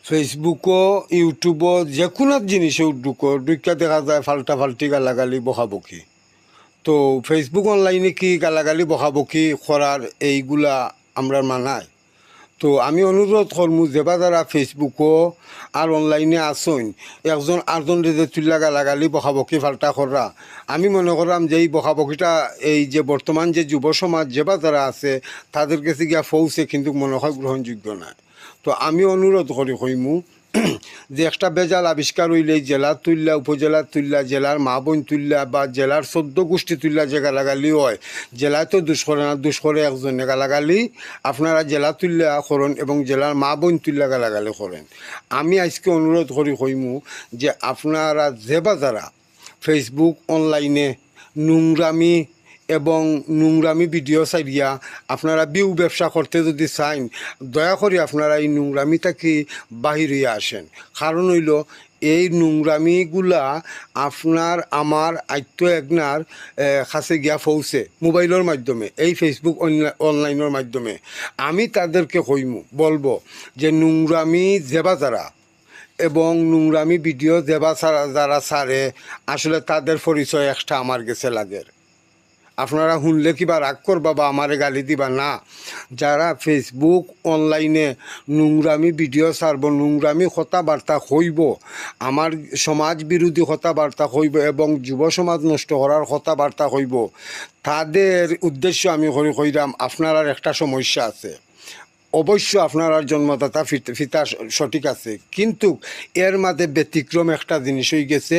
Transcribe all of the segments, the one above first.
ফেসবুকও ইউটিউবও যে কোনো জিনিসে ঢুকা দেখা যায় ফাল্টি গালাগালি বকাবকি। তো ফেসবুক অনলাইনে কি গালাগালি বকাবকি করার এইগুলা আমরা মানায়। তো আমি অনুরোধ করমু যেবা যারা ফেসবুকও আর অনলাইনে আসইন একজন আরেকজন যে তুল্লা গালাগালি বকাবকি ফাল্টা করা, আমি মনে করলাম যে এই বকাবকিটা এই যে বর্তমান যে যুব সমাজ যেবা যারা আছে তাদের কাছে গিয়া পৌঁছে কিন্তু মনে হয় গ্রহণযোগ্য না। তো আমি অনুরোধ করি কইমু যে একটা বেজাল আবিষ্কার হইলে জেলা তুল্লা উপজেলা তুল্লা জেলার মা বোন তুল্লা বা জেলার 14 গোষ্ঠী তুল্লা যে গালাগালি হয়, জেলায় তো দুষ করে না, দুষ করে একজনে গালাগালি আপনারা জেলা তুল্লা করেন এবং জেলার মা বোন তুল্লা গালাগালি করেন। আমি আজকে অনুরোধ করি কইমু যে আপনারা যে বাজারা ফেসবুক অনলাইনে নোংরামি এবং নোংরামি ভিডিও চাইয়া আপনারা বিউ ব্যবসা করতে যদি চাইন, দয়া করে আপনারা এই নোংরামিটা কি বাহির হইয়া আসেন। কারণ হইল এই নোংরামিগুলা আপনার আমার আত্য একনার কাছে গিয়া পৌঁছে মোবাইলের মাধ্যমে, এই ফেসবুক অনলাইনের মাধ্যমে। আমি তাদেরকে কইমু বলবো যে নোংরামি যেবা যারা এবং নোংরামি ভিডিও দেবা যারা ছাড়ে আসলে তাদের পরিচয় একটা আমার কাছে লাগে। আপনারা শুনলে কিবা রাগ করবা বা আমারে গালি দিবা না। যারা ফেসবুক অনলাইনে নোংরামি ভিডিও ছাড়ব, নোংরামি কথাবার্তা হইব, আমার সমাজ বিরোধী কথাবার্তা হইব এবং যুব সমাজ নষ্ট করার কথাবার্তা হইব, তাদের উদ্দেশ্য আমি কইরাম আপনার একটা সমস্যা আছে। অবশ্য আপনার জন্মদাতা ফিতা সঠিক আছে, কিন্তু এর মাঝে ব্যতিক্রম একটা জিনিস হয়ে গেছে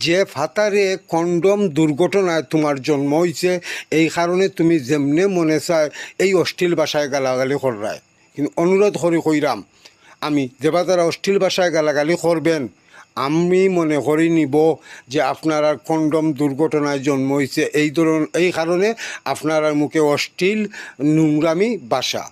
যে ফাতারে কন্ডম দুর্ঘটনায় তোমার জন্ম হয়েছে, এই কারণে তুমি যেমনে মনে চায় এই অশ্লীল ভাষায় গালাগালি কররায়। কিন্তু অনুরোধ করি কইরাম আমি যেবা তারা অশ্লীল ভাষায় গালাগালি করবেন, আমি মনে করি নিব যে আপনার কন্ডম দুর্ঘটনায় জন্ম হয়েছে এই কারণে আপনার মুখে অশ্লীল নোংরামি ভাষা